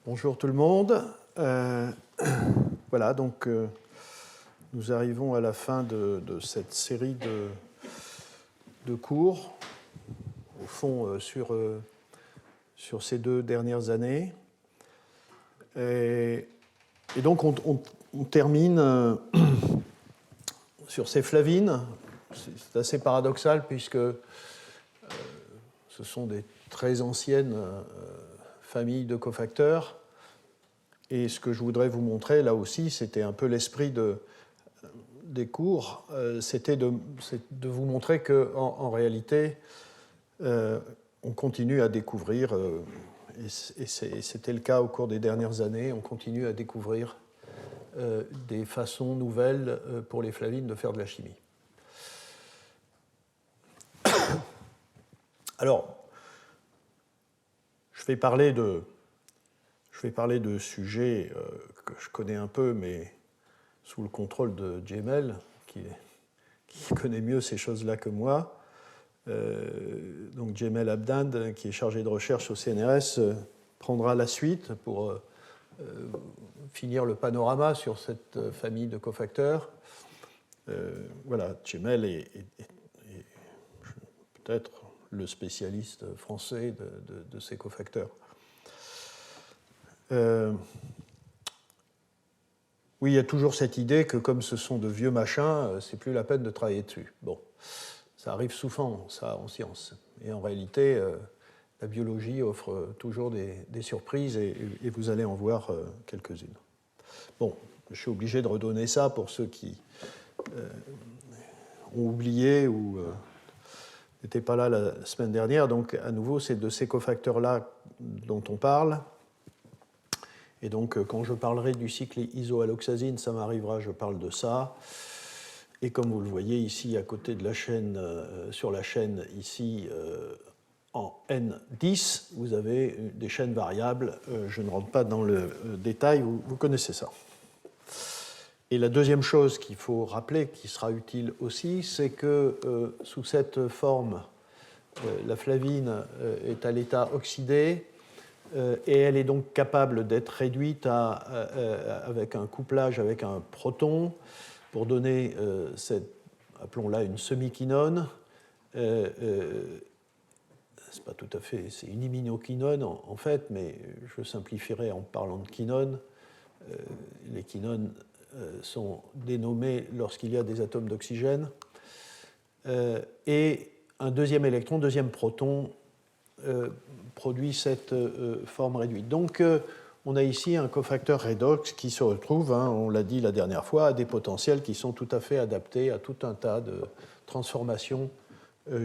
Bonjour tout le monde. Voilà, donc nous arrivons à la fin de cette série de cours, au fond sur ces 2 dernières années. Et donc on termine sur ces flavines. C'est assez paradoxal puisque ce sont des très anciennes familles de cofacteurs. Et ce que je voudrais vous montrer, là aussi, c'était un peu l'esprit des cours, c'était de vous montrer qu'en réalité, on continue à découvrir, et c'était le cas au cours des dernières années, on continue à découvrir des façons nouvelles pour les flavines de faire de la chimie. Alors, je vais parler de sujets que je connais un peu, mais sous le contrôle de Jemel, qui connaît mieux ces choses-là que moi. Donc Jemel Abdand, qui est chargé de recherche au CNRS, prendra la suite pour finir le panorama sur cette famille de cofacteurs. Voilà, Jemel est peut-être le spécialiste français de ces cofacteurs. Oui, il y a toujours cette idée que comme ce sont de vieux machins, c'est plus la peine de travailler dessus. Bon, ça arrive souvent, ça, en science. Et en réalité, la biologie offre toujours des surprises et vous allez en voir quelques-unes. Bon, je suis obligé de redonner ça pour ceux qui ont oublié ou n'étaient pas là la semaine dernière. Donc, à nouveau, c'est de ces cofacteurs-là dont on parle. Et donc, quand je parlerai du cycle isoalloxazine, ça m'arrivera, je parle de ça. Et comme vous le voyez ici, à côté de la chaîne, sur la chaîne ici, en N10, vous avez des chaînes variables. Je ne rentre pas dans le détail, vous connaissez ça. Et la deuxième chose qu'il faut rappeler, qui sera utile aussi, c'est que sous cette forme, la flavine est à l'état oxydé, et elle est donc capable d'être réduite avec un couplage avec un proton pour donner appelons-la une semi-quinone. C'est pas tout à fait, c'est une iminoquinone en fait, mais je simplifierai en parlant de quinone. Les quinones sont dénommées lorsqu'il y a des atomes d'oxygène. Et un deuxième électron, deuxième proton, produit cette forme réduite. Donc, on a ici un cofacteur redox qui se retrouve, on l'a dit la dernière fois, à des potentiels qui sont tout à fait adaptés à tout un tas de transformations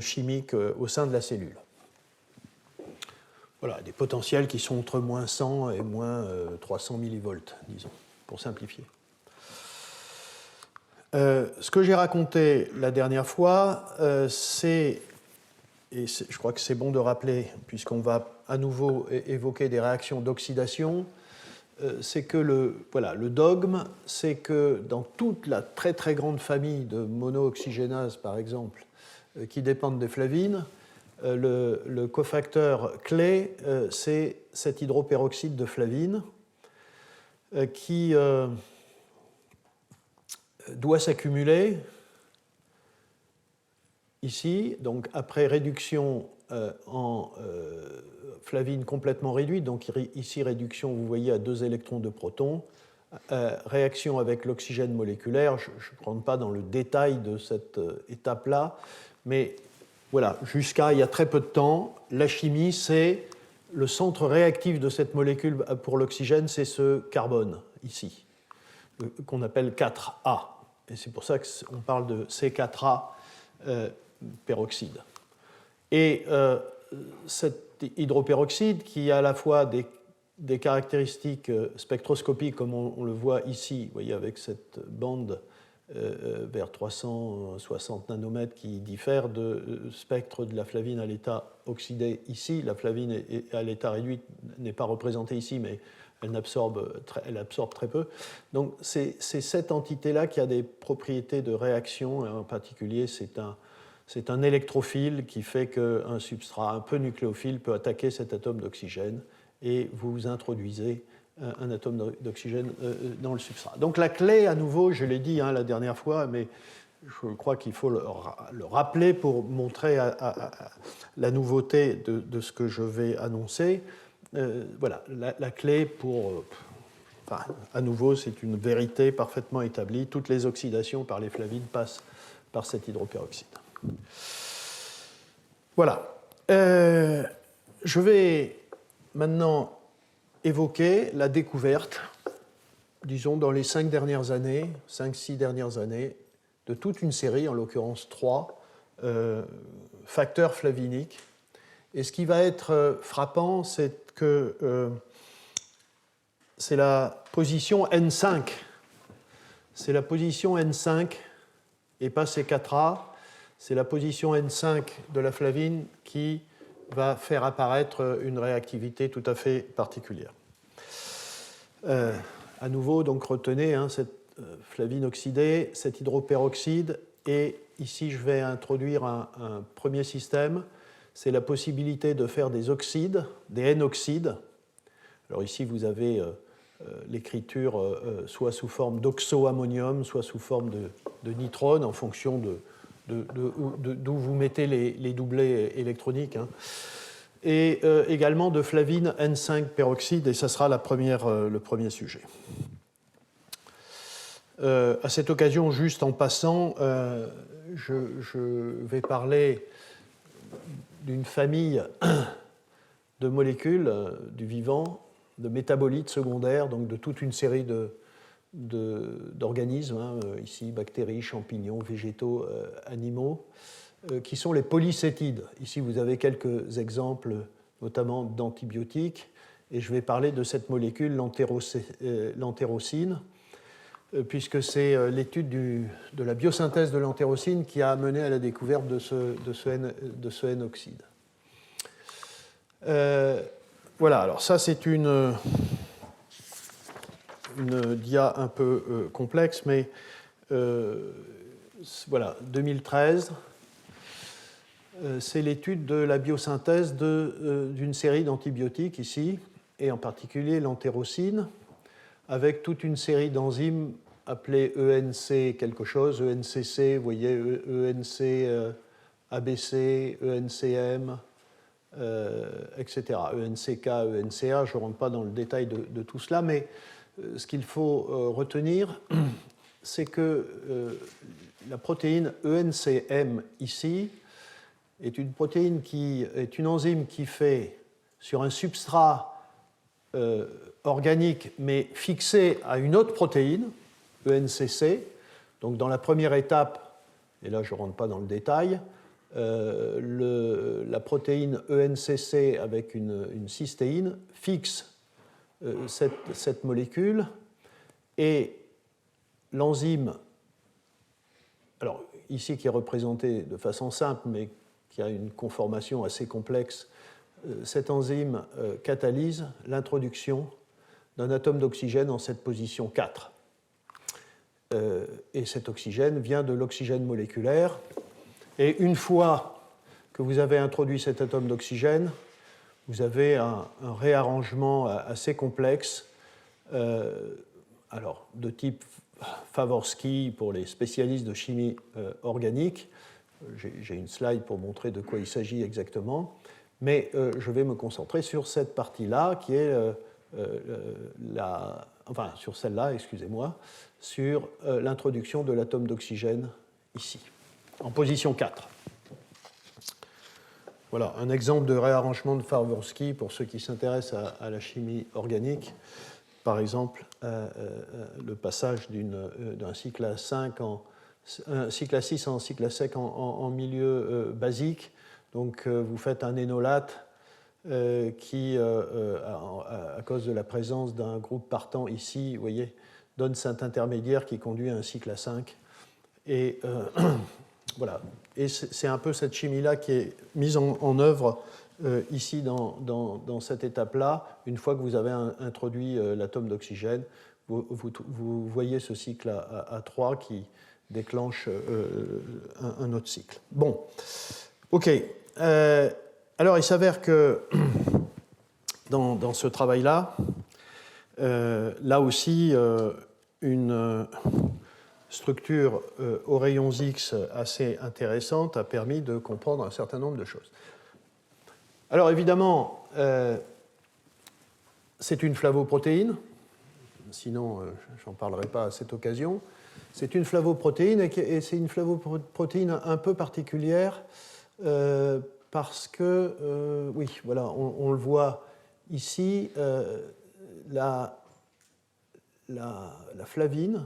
chimiques au sein de la cellule. Voilà, des potentiels qui sont entre moins 100 et moins 300 millivolts, disons, pour simplifier. Ce que j'ai raconté la dernière fois, c'est, et je crois que c'est bon de rappeler, puisqu'on va à nouveau évoquer des réactions d'oxydation, c'est que le dogme, c'est que dans toute la très très grande famille de monooxygénases, par exemple, qui dépendent des flavines, le cofacteur clé, c'est cet hydroperoxyde de flavine qui doit s'accumuler ici, donc après réduction en flavine complètement réduite, donc ici réduction, vous voyez, à 2 électrons de protons, réaction avec l'oxygène moléculaire, je ne rentre pas dans le détail de cette étape-là, mais voilà, jusqu'à il y a très peu de temps, la chimie, c'est le centre réactif de cette molécule pour l'oxygène, c'est ce carbone, ici, qu'on appelle 4A. Et c'est pour ça qu'on parle de C4A peroxyde. Et cet hydroperoxyde, qui a à la fois des caractéristiques spectroscopiques, comme on le voit ici, vous voyez, avec cette bande vers 360 nanomètres qui diffère de spectre de la flavine à l'état oxydé ici. La flavine à l'état réduit n'est pas représentée ici, mais elle absorbe très peu. Donc c'est cette entité-là qui a des propriétés de réaction, en particulier c'est un électrophile qui fait qu'un substrat un peu nucléophile peut attaquer cet atome d'oxygène et vous introduisez un atome d'oxygène dans le substrat. Donc la clé, à nouveau, je l'ai dit la dernière fois, mais je crois qu'il faut le rappeler pour montrer la nouveauté de ce que je vais annoncer. Voilà, la clé pour... Enfin, à nouveau, c'est une vérité parfaitement établie. Toutes les oxydations par les flavines passent par cet hydroperoxyde. Voilà. Je vais maintenant évoquer la découverte, disons, dans les 5-6 dernières années, de toute une série, en l'occurrence 3, facteurs flaviniques. Et ce qui va être frappant, c'est que c'est la position N5. C'est la position N5 et pas C4A. C'est la position N5 de la flavine qui va faire apparaître une réactivité tout à fait particulière. À nouveau, donc retenez cette flavine oxydée, cet hydroperoxyde, et ici je vais introduire un premier système, c'est la possibilité de faire des oxydes, des N-oxydes. Alors ici vous avez l'écriture soit sous forme d'oxoammonium, soit sous forme de nitrone, en fonction d'où vous mettez les doublets électroniques, et également de flavine N5 peroxyde, et ça sera le premier sujet. À cette occasion, juste en passant, je vais parler d'une famille de molécules du vivant, de métabolites secondaires, donc de toute une série d'organismes, ici bactéries, champignons, végétaux, animaux, qui sont les polycétides. Ici, vous avez quelques exemples, notamment d'antibiotiques, et je vais parler de cette molécule, l'entérocine, puisque c'est l'étude de la biosynthèse de l'entérocine qui a mené à la découverte de ce N-oxyde. Voilà, alors ça c'est une dia un peu complexe, mais voilà, 2013, c'est l'étude de la biosynthèse d'une série d'antibiotiques ici, et en particulier l'entérocine, avec toute une série d'enzymes appelées ENC quelque chose, ENCC, vous voyez, ENC ABC, ENCM, etc., ENCK, ENCA, je ne rentre pas dans le détail de tout cela, mais ce qu'il faut retenir, c'est que la protéine ENCM ici est une protéine qui est une enzyme qui fait sur un substrat organique, mais fixé à une autre protéine, ENCC. Donc dans la première étape, et là je ne rentre pas dans le détail, la protéine ENCC avec une cystéine fixe cette molécule, et l'enzyme, alors ici qui est représentée de façon simple, mais qui a une conformation assez complexe, cette enzyme catalyse l'introduction d'un atome d'oxygène en cette position 4. Et cet oxygène vient de l'oxygène moléculaire. Et une fois que vous avez introduit cet atome d'oxygène, vous avez un réarrangement assez complexe, alors de type Favorsky pour les spécialistes de chimie organique. J'ai une slide pour montrer de quoi il s'agit exactement, mais je vais me concentrer sur cette partie-là qui est sur celle-là, excusez-moi, sur l'introduction de l'atome d'oxygène ici, en position 4. Voilà, un exemple de réarrangement de Favorsky pour ceux qui s'intéressent à la chimie organique. Par exemple, le passage d'un cycle à 5 un cycle à 6 en cycle à sec en milieu basique. Donc, vous faites un énolate qui, à cause de la présence d'un groupe partant ici, vous voyez, donne cet intermédiaire qui conduit à un cycle à 5. Et voilà. Et c'est un peu cette chimie-là qui est mise en œuvre ici dans cette étape-là. Une fois que vous avez introduit l'atome d'oxygène, vous voyez ce cycle à 3 qui déclenche un autre cycle. Bon, ok. Alors, il s'avère que dans ce travail-là, là aussi, une structure aux rayons X assez intéressante a permis de comprendre un certain nombre de choses. Alors évidemment, c'est une flavoprotéine, sinon je n'en parlerai pas à cette occasion. C'est une flavoprotéine et c'est une flavoprotéine un peu particulière parce que, oui, voilà, on le voit ici, la flavine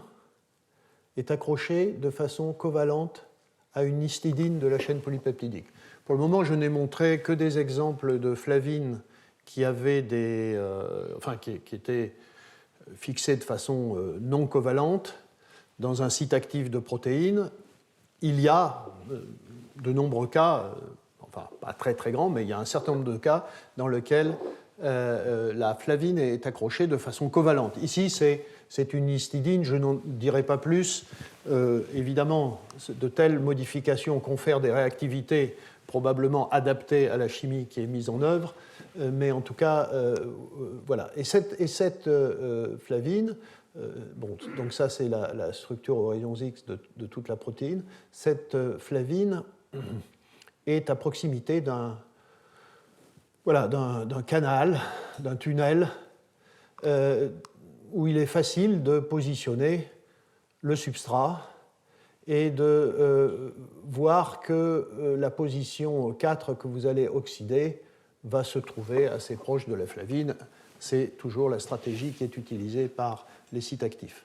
est accrochée de façon covalente à une histidine de la chaîne polypeptidique. Pour le moment, je n'ai montré que des exemples de flavines qui avaient qui étaient fixées de façon non covalente dans un site actif de protéines. Il y a de nombreux cas, enfin pas très très grands, mais il y a un certain nombre de cas dans lesquels la flavine est accrochée de façon covalente. Ici, c'est une histidine, je n'en dirai pas plus. Évidemment, de telles modifications confèrent des réactivités probablement adaptées à la chimie qui est mise en œuvre, mais en tout cas, voilà. Et cette flavine, bon, donc ça c'est la structure aux rayons X de toute la protéine, cette flavine est à proximité d'un canal, d'un tunnel, où il est facile de positionner le substrat et de voir que la position 4 que vous allez oxyder va se trouver assez proche de la flavine. C'est toujours la stratégie qui est utilisée par les sites actifs.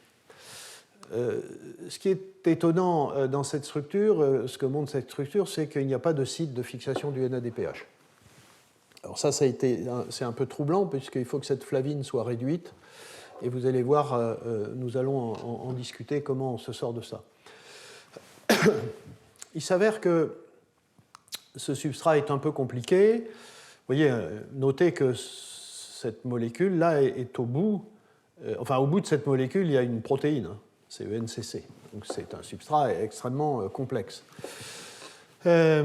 Ce qui est étonnant dans cette structure, ce que montre cette structure, c'est qu'il n'y a pas de site de fixation du NADPH. Alors ça c'est un peu troublant, puisqu'il faut que cette flavine soit réduite, et vous allez voir, nous allons en discuter comment on se sort de ça. Il s'avère que ce substrat est un peu compliqué. Vous voyez, notez que cette molécule-là est au bout, au bout de cette molécule, il y a une protéine, c'est ENCC. Donc c'est un substrat extrêmement complexe. Mais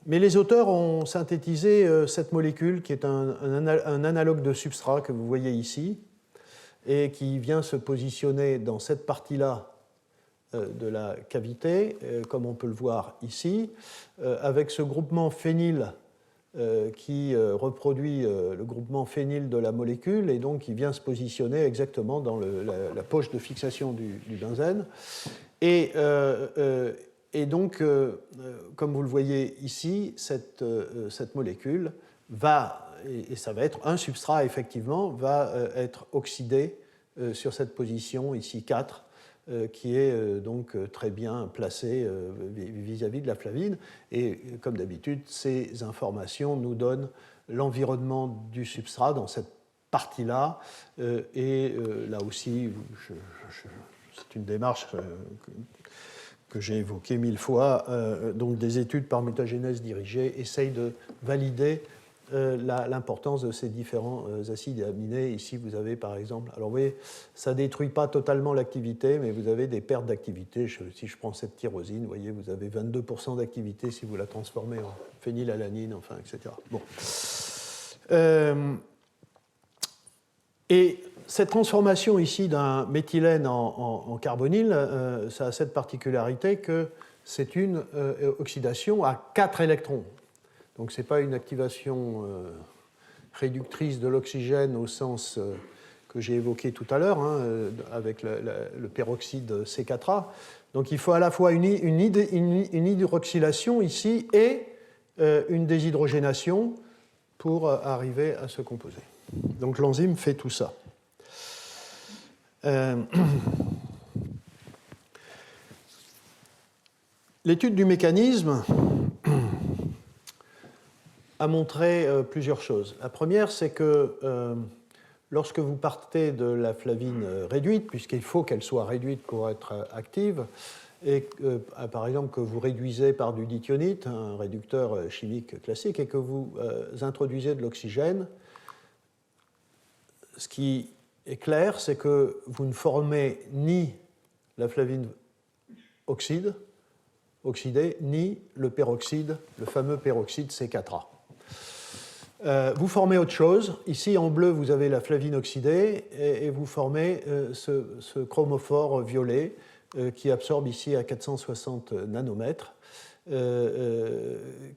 les auteurs ont synthétisé cette molécule qui est un analogue de substrat que vous voyez ici et qui vient se positionner dans cette partie-là de la cavité, comme on peut le voir ici, avec ce groupement phényl qui reproduit le groupement phényl de la molécule et donc qui vient se positionner exactement dans la poche de fixation du benzène. Et donc, comme vous le voyez ici, cette molécule va, et ça va être un substrat effectivement, va être oxydé sur cette position ici 4, qui est donc très bien placée vis-à-vis de la flavine. Et comme d'habitude, ces informations nous donnent l'environnement du substrat dans cette partie-là. Et là aussi, c'est une démarche que j'ai évoquée 1000 fois. Donc des études par mutagénèse dirigée essayent de valider l'importance de ces différents acides aminés. Ici, vous avez par exemple, alors vous voyez, ça ne détruit pas totalement l'activité, mais vous avez des pertes d'activité. Si je prends cette tyrosine, vous voyez, vous avez 22% d'activité si vous la transformez en phénylalanine, enfin, etc. Bon. Et cette transformation ici d'un méthylène en carbonyle, ça a cette particularité que c'est une oxydation à 4 électrons. Donc ce n'est pas une activation réductrice de l'oxygène au sens que j'ai évoqué tout à l'heure, avec le peroxyde C4A. Donc il faut à la fois une hydroxylation ici et une déshydrogénation pour arriver à se composer. Donc l'enzyme fait tout ça. L'étude du mécanisme a montré plusieurs choses. La première, c'est que lorsque vous partez de la flavine réduite, puisqu'il faut qu'elle soit réduite pour être active, et par exemple que vous réduisez par du dithionite, un réducteur chimique classique, et que vous introduisez de l'oxygène, ce qui est clair, c'est que vous ne formez ni la flavine oxydée, ni le peroxyde, le fameux peroxyde C4A. Vous formez autre chose. Ici, en bleu, vous avez la flavine oxydée et vous formez ce chromophore violet qui absorbe ici à 460 nanomètres,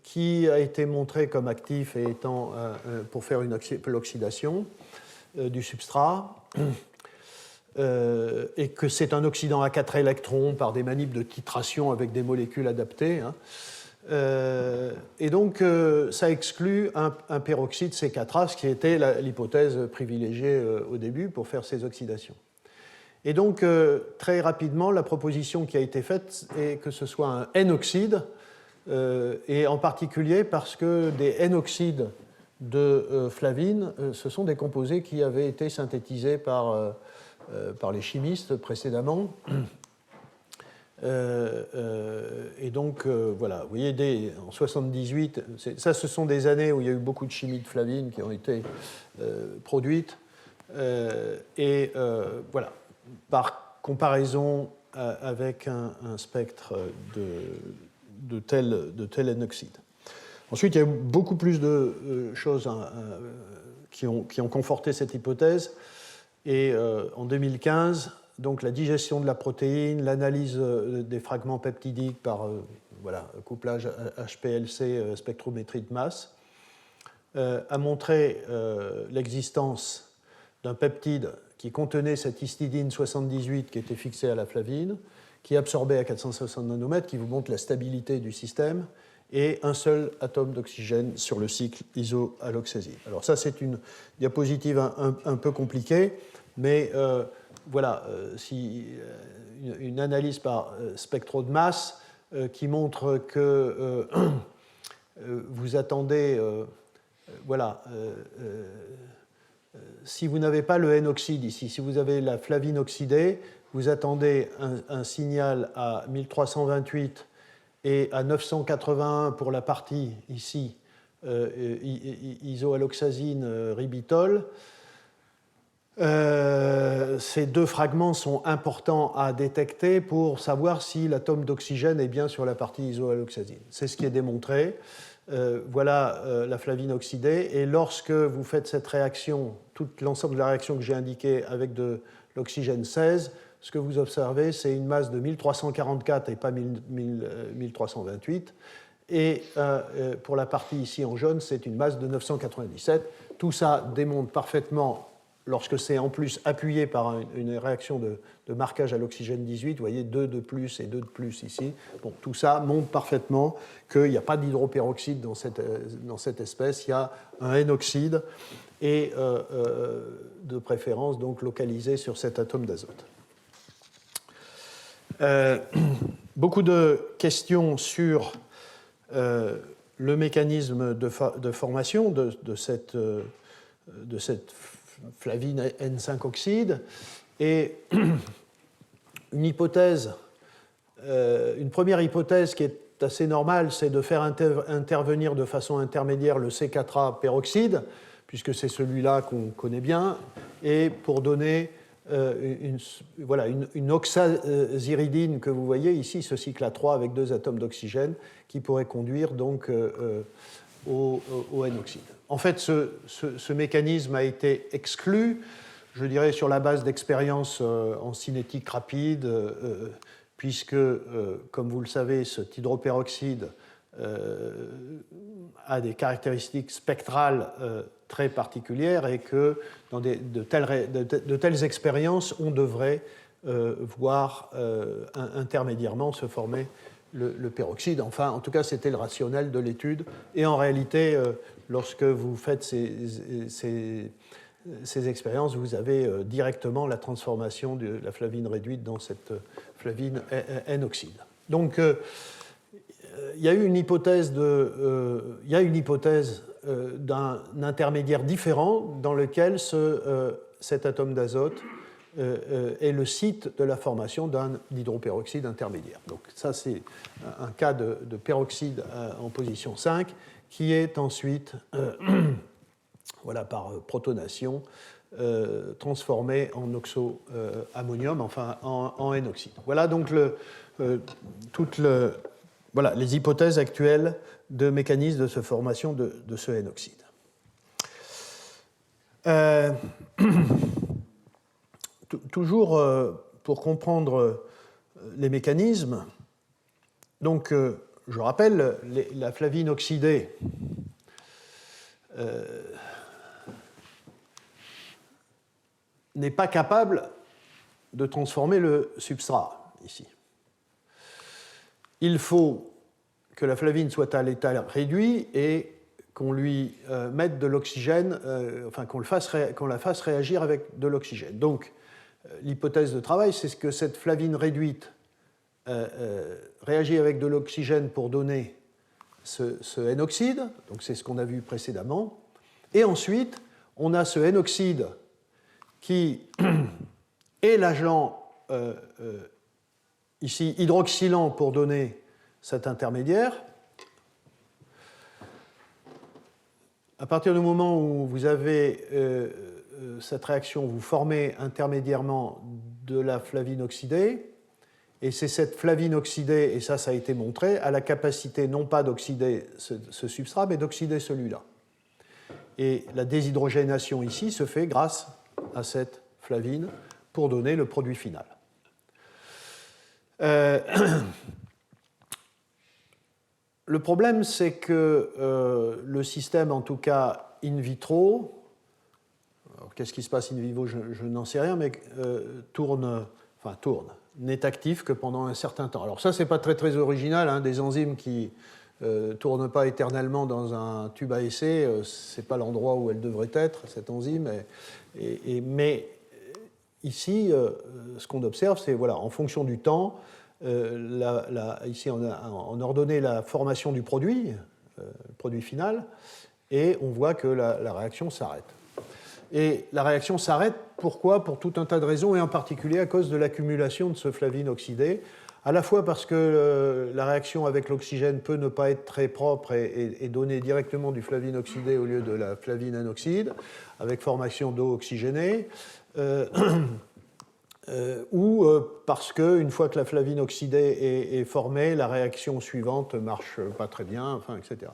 qui a été montré comme actif et étant pour faire l'oxydation du substrat, et que c'est un oxydant à 4 électrons par des manips de titration avec des molécules adaptées. Hein. Et donc, ça exclut un peroxyde C4A, ce qui était l'hypothèse privilégiée au début pour faire ces oxydations. Et donc, très rapidement, la proposition qui a été faite est que ce soit un N-oxyde, et en particulier parce que des N-oxydes de flavine, ce sont des composés qui avaient été synthétisés par les chimistes précédemment. Et donc, voilà, vous voyez, en 1978, ça, ce sont des années où il y a eu beaucoup de chimie de flavine qui ont été produites. Voilà, par comparaison avec un spectre de tel N-oxyde. Ensuite, il y a eu beaucoup plus de choses qui ont conforté cette hypothèse. Et en 2015, donc la digestion de la protéine, l'analyse des fragments peptidiques par couplage HPLC, spectrométrie de masse, a montré l'existence d'un peptide qui contenait cette histidine 78 qui était fixée à la flavine, qui absorbait à 460 nanomètres, qui vous montre la stabilité du système, et un seul atome d'oxygène sur le cycle isoalloxazine. Alors ça, c'est une diapositive un peu compliquée, mais voilà, une analyse par spectro de masse qui montre que vous attendez, si vous n'avez pas le N-oxyde ici, si vous avez la flavine oxydée, vous attendez un signal à 1328 et à 981 pour la partie ici, isoalloxazine ribitol. Ces deux fragments sont importants à détecter pour savoir si l'atome d'oxygène est bien sur la partie isoalloxazine. C'est ce qui est démontré. Voilà la flavine oxydée. Et lorsque vous faites cette réaction, tout l'ensemble de la réaction que j'ai indiquée avec de l'oxygène 16, ce que vous observez, c'est une masse de 1344 et pas 1328. Et pour la partie ici en jaune, c'est une masse de 997. Tout ça démontre parfaitement, lorsque c'est en plus appuyé par une réaction de marquage à l'oxygène 18, vous voyez 2 de plus et 2 de plus ici, bon, tout ça montre parfaitement qu'il n'y a pas d'hydroperoxyde dans cette espèce, il y a un N-oxyde et de préférence donc localisé sur cet atome d'azote. Beaucoup de questions sur le mécanisme de formation de cette flavine N5-oxyde, et une première hypothèse qui est assez normale, c'est de faire intervenir de façon intermédiaire le C4A peroxyde, puisque c'est celui-là qu'on connaît bien, et pour donner une oxaziridine que vous voyez ici, ce cycle A3 avec 2 atomes d'oxygène, qui pourrait conduire donc au N-oxyde. En fait, ce mécanisme a été exclu, je dirais, sur la base d'expériences en cinétique rapide, puisque, comme vous le savez, cet hydroperoxyde a des caractéristiques spectrales très particulières et que dans de telles expériences, on devrait voir intermédiairement se former le peroxyde. Enfin, en tout cas, c'était le rationnel de l'étude. Et en réalité, lorsque vous faites ces expériences, vous avez directement la transformation de la flavine réduite dans cette flavine N-oxyde. Donc, il y a une hypothèse d'un intermédiaire différent dans lequel cet atome d'azote est le site de la formation d'un hydroperoxyde intermédiaire. Donc ça, c'est un cas de peroxyde en position 5 qui est ensuite, par protonation, transformé en oxoammonium, enfin en N-oxyde. Voilà donc les hypothèses actuelles de mécanisme de formation de ce N-oxyde. Toujours pour comprendre les mécanismes, donc je rappelle, la flavine oxydée n'est pas capable de transformer le substrat ici. Il faut que la flavine soit à l'état réduit et qu'on lui mette de l'oxygène, enfin qu'on la fasse réagir avec de l'oxygène. Donc, l'hypothèse de travail, c'est que cette flavine réduite réagit avec de l'oxygène pour donner ce N-oxyde, donc c'est ce qu'on a vu précédemment, et ensuite, on a ce N-oxyde qui est l'agent ici hydroxylant pour donner cet intermédiaire. À partir du moment où vous avez cette réaction, vous formez intermédiairement de la flavine oxydée, et c'est cette flavine oxydée, et ça a été montré, a la capacité non pas d'oxyder ce substrat, mais d'oxyder celui-là. Et la déshydrogénation ici se fait grâce à cette flavine pour donner le produit final. Le problème, c'est que le système, en tout cas in vitro, qu'est-ce qui se passe in vivo, je n'en sais rien, mais n'est actif que pendant un certain temps. Alors ça, c'est pas très original, hein, des enzymes qui tournent pas éternellement dans un tube à essai, c'est pas l'endroit où elles devraient être, cette enzyme. Mais ici, ce qu'on observe, c'est voilà, en fonction du temps, ici on a ordonné la formation du produit, le produit final, et on voit que la réaction s'arrête. Et la réaction s'arrête, pourquoi? Pour tout un tas de raisons, et en particulier à cause de l'accumulation de ce flavine oxydé, à la fois parce que la réaction avec l'oxygène peut ne pas être très propre et donner directement du flavine oxydé au lieu de la flavine N-oxyde, avec formation d'eau oxygénée, ou parce qu'une fois que la flavine oxydée est formée, la réaction suivante ne marche pas très bien, enfin, etc.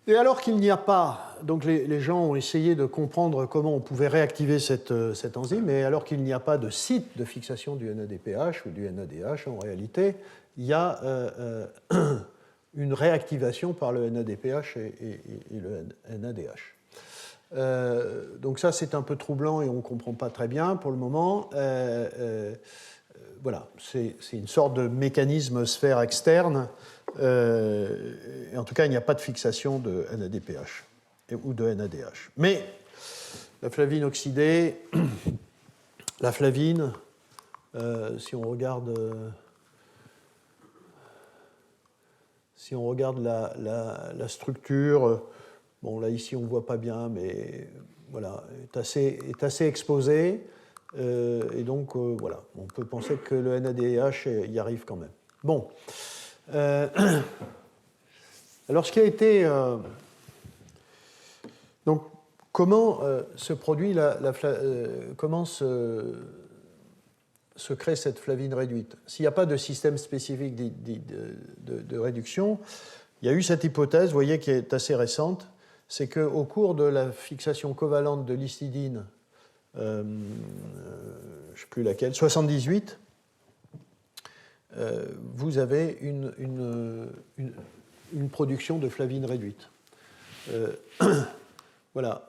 Et alors qu'il n'y a pas, donc les gens ont essayé de comprendre comment on pouvait réactiver cette enzyme, et alors qu'il n'y a pas de site de fixation du NADPH ou du NADH, en réalité, il y a une réactivation par le NADPH et le NADH. Donc ça, c'est un peu troublant et on ne comprend pas très bien pour le moment. Voilà, c'est une sorte de mécanisme sphère externe. Et en tout cas, il n'y a pas de fixation de NADPH ou de NADH. Mais la flavine oxydée, la flavine, si on regarde la structure, bon là ici on ne voit pas bien, mais voilà, est assez exposée. Et donc voilà, on peut penser que le NADH y arrive quand même. Bon. Alors, ce qui a été. Donc, comment se produit comment se crée cette flavine réduite? S'il n'y a pas de système spécifique de réduction, il y a eu cette hypothèse, vous voyez, qui est assez récente, c'est qu'au cours de la fixation covalente de l'histidine, je ne sais plus laquelle, 78, vous avez une production de flavine réduite. Voilà.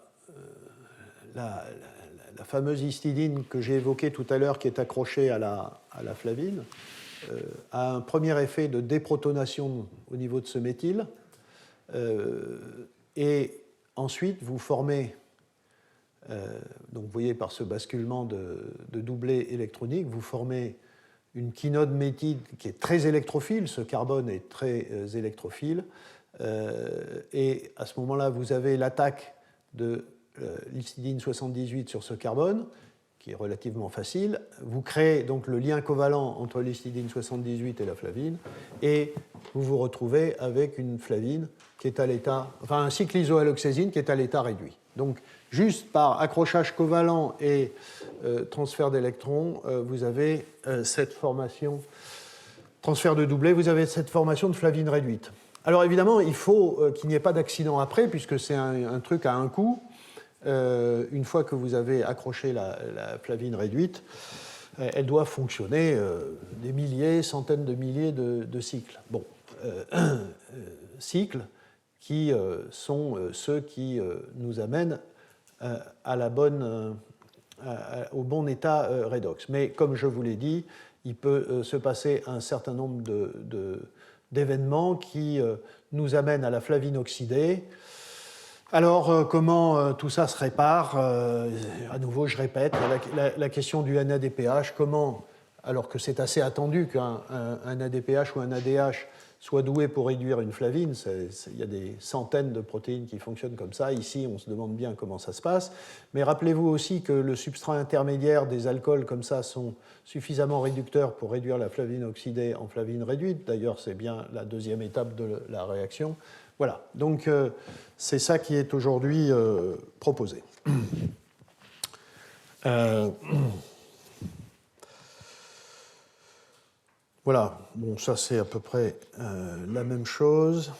La fameuse histidine que j'ai évoquée tout à l'heure, qui est accrochée à la flavine, a un premier effet de déprotonation au niveau de ce méthyle. Et ensuite, vous formez, donc vous voyez par ce basculement de doublé électronique, vous formez une quinone méthyle qui est très électrophile, ce carbone est très électrophile, et à ce moment-là, vous avez l'attaque de l'histidine 78 sur ce carbone, qui est relativement facile. Vous créez donc le lien covalent entre l'histidine 78 et la flavine, et vous vous retrouvez avec une flavine qui est à l'état, enfin un cycle isoalloxésine qui est à l'état réduit. Donc, juste par accrochage covalent et transfert d'électrons, vous avez cette formation, transfert de doublé, vous avez cette formation de flavine réduite. Alors évidemment, il faut qu'il n'y ait pas d'accident après, puisque c'est un truc à un coup. une fois que vous avez accroché la flavine réduite, elle doit fonctionner des milliers, centaines de milliers de cycles. Bon, cycles qui sont ceux qui nous amènent à la bonne, au bon état redox. Mais comme je vous l'ai dit, il peut se passer un certain nombre d'événements qui nous amènent à la flavine oxydée. Alors, comment tout ça se répare? À nouveau, je répète, la question du NADPH, comment, alors que c'est assez attendu qu'un NADPH ou un ADH soit doué pour réduire une flavine, il y a des centaines de protéines qui fonctionnent comme ça. Ici, on se demande bien comment ça se passe. Mais rappelez-vous aussi que le substrat intermédiaire des alcools comme ça sont suffisamment réducteurs pour réduire la flavine oxydée en flavine réduite. D'ailleurs, c'est bien la deuxième étape de la réaction. Voilà, donc c'est ça qui est aujourd'hui proposé. Voilà, bon, ça c'est à peu près la même chose.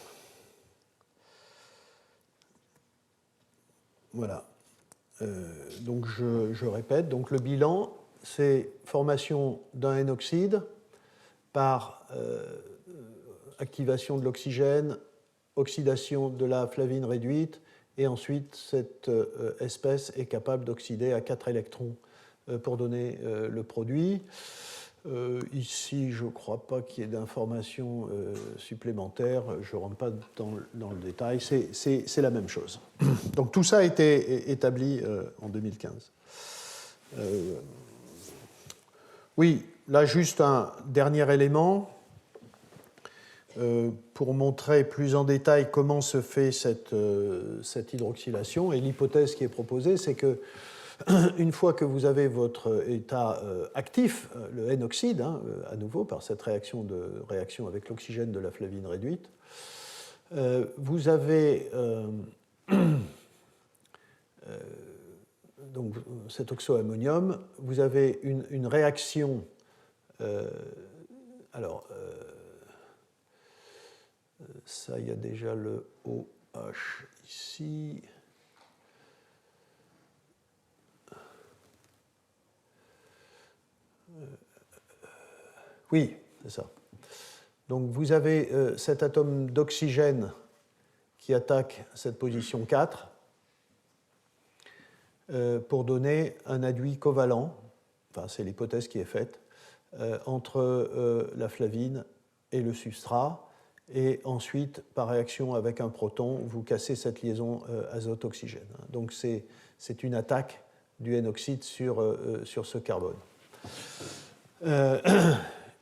Voilà, donc je répète, donc le bilan, c'est formation d'un N-oxyde par activation de l'oxygène, oxydation de la flavine réduite, et ensuite cette espèce est capable d'oxyder à 4 électrons pour donner le produit. Ici, je ne crois pas qu'il y ait d'informations supplémentaires, je ne rentre pas dans le détail, c'est la même chose. Donc tout ça a été établi en 2015. Oui, là juste un dernier élément. Pour montrer plus en détail comment se fait cette hydroxylation. Et l'hypothèse qui est proposée, c'est que une fois que vous avez votre état actif, le N-oxyde, à nouveau par cette réaction avec l'oxygène de la flavine réduite, vous avez donc cet oxoammonium, vous avez une réaction. Ça, il y a déjà le OH ici. Oui, c'est ça. Donc vous avez cet atome d'oxygène qui attaque cette position 4 pour donner un aduit covalent, enfin c'est l'hypothèse qui est faite, entre la flavine et le substrat. Et ensuite, par réaction avec un proton, vous cassez cette liaison azote-oxygène. Donc c'est une attaque du N-oxyde sur ce carbone.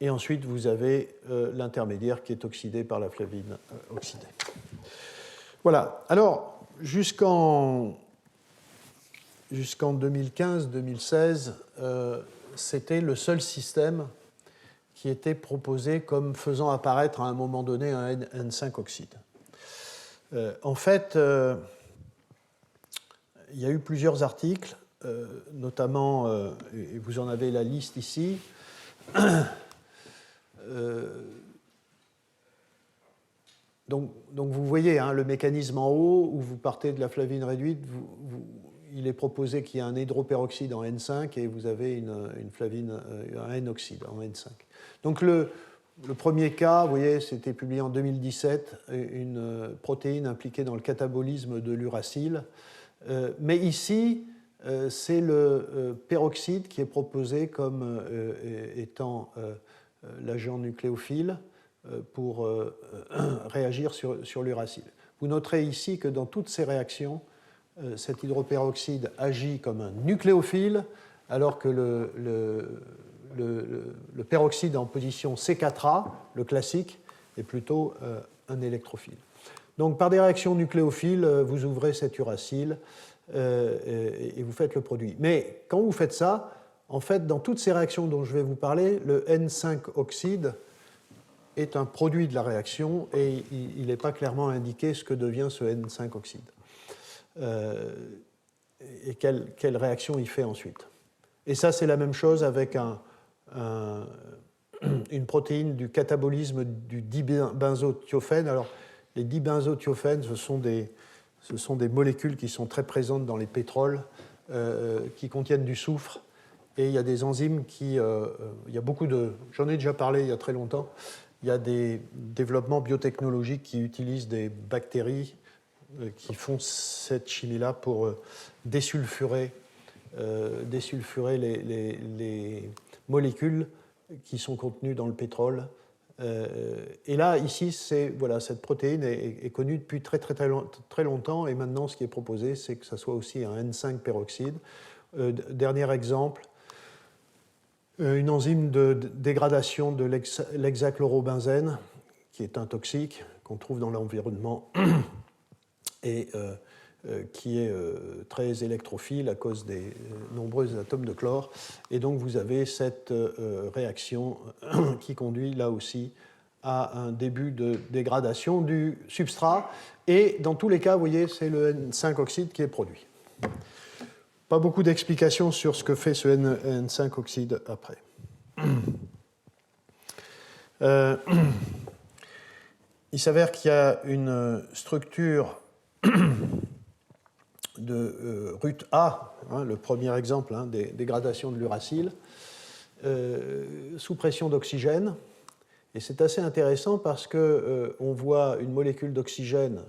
Et ensuite, vous avez l'intermédiaire qui est oxydé par la flavine oxydée. Voilà. Alors, jusqu'en 2015-2016, c'était le seul système qui était proposé comme faisant apparaître à un moment donné un N5 oxyde. En fait, il y a eu plusieurs articles, notamment, et vous en avez la liste ici, donc vous voyez le mécanisme en haut, où vous partez de la flavine réduite, il est proposé qu'il y ait un hydroperoxyde en N5 et vous avez une flavine, un N-oxyde en N5. Donc le premier cas, vous voyez, c'était publié en 2017, une protéine impliquée dans le catabolisme de l'uracile. Mais ici, c'est le peroxyde qui est proposé comme étant l'agent nucléophile pour réagir sur l'uracile. Vous noterez ici que dans toutes ces réactions, cet hydroperoxyde agit comme un nucléophile, alors que le peroxyde en position C4A, le classique, est plutôt un électrophile. Donc par des réactions nucléophiles, vous ouvrez cet uracile et vous faites le produit. Mais quand vous faites ça, en fait, dans toutes ces réactions dont je vais vous parler, le N5 oxyde est un produit de la réaction et il n'est pas clairement indiqué ce que devient ce N5 oxyde. Et quelle réaction il fait ensuite. Et ça, c'est la même chose avec une protéine du catabolisme du dibenzothiophéne. Alors, les dibenzothiophénes, ce sont des Ce sont des molécules qui sont très présentes dans les pétroles, qui contiennent du soufre. Et il y a des enzymes qui... il y a beaucoup de... J'en ai déjà parlé il y a très longtemps. Il y a des développements biotechnologiques qui utilisent des bactéries qui font cette chimie-là pour désulfurer les molécules qui sont contenues dans le pétrole. Et là, ici, cette protéine est connue depuis très longtemps, et maintenant, ce qui est proposé, c'est que ça soit aussi un N5-peroxyde. Dernier exemple, une enzyme de dégradation de l'hexachlorobenzène, qui est un toxique qu'on trouve dans l'environnement et qui est très électrophile à cause des nombreux atomes de chlore. Et donc vous avez cette réaction qui conduit là aussi à un début de dégradation du substrat. Et dans tous les cas, vous voyez, c'est le N5-oxyde qui est produit. Pas beaucoup d'explications sur ce que fait ce N5-oxyde après. Il s'avère qu'il y a une structure de RUT A, le premier exemple, des dégradations de l'uracile, sous pression d'oxygène. Et c'est assez intéressant parce qu'on voit une molécule d'oxygène,